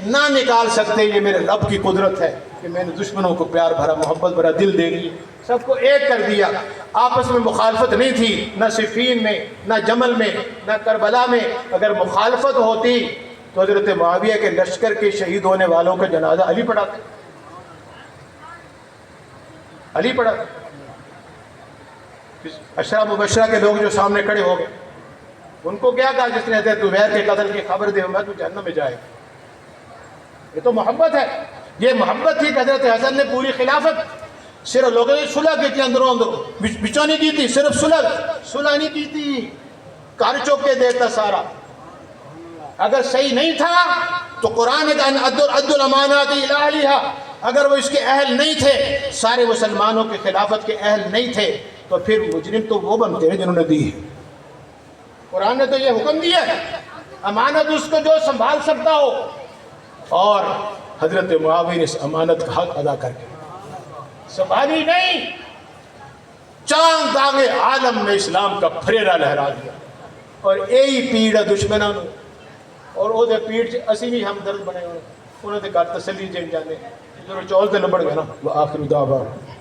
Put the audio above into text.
نہ نکال سکتے. یہ میرے رب کی قدرت ہے کہ میں نے دشمنوں کو پیار بھرا محبت بھرا دل دے دی, سب کو ایک کر دیا. آپس میں مخالفت نہیں تھی, نہ صفین میں, نہ جمل میں, نہ کربلا میں. اگر مخالفت ہوتی تو حضرت معاویہ کے لشکر کے شہید ہونے والوں کا جنازہ علی پڑھاتے, علی پڑھاتے. عشرہ مبشرہ کے لوگ جو سامنے کھڑے ہو گئے, ان کو کیا کہا جس نے حضرت زبیر کے قتل کی خبر دے میں تو جہنم میں جائے. یہ تو محبت ہے. یہ محبت تھی کہ حضرت حسن نے پوری خلافت صرف لوگوں نے صلح کی تھی, اندروں اندر بچوں نہیں کی تھی, صرف صلح نہیں کی تھی, کار چوک کے دیتا سارا. اگر صحیح نہیں تھا تو قرآن کا عد الامانات الی اہلھا, اگر وہ اس کے اہل نہیں تھے, سارے مسلمانوں کے خلافت کے اہل نہیں تھے, تو پھر مجرم تو وہ بنتے ہیں جنہوں نے دی ہے. قرآن نے تو یہ حکم دیا ہے امانت اس کو جو سنبھال سکتا ہو, اور حضرت معاویہ نے اس امانت کا حق ادا کر کے سنبھالی نہیں, چاند داغے عالم میں اسلام کا پھریرا لہرا دیا. اور یہی پیڑ دشمنوں نے, اور وہ پیڑ اسی بھی ہم درد بنے ہوئے, انہوں نے کہا تسلی جن جانے جو چول تے لبڑ گئے نا. وآخر دعوانا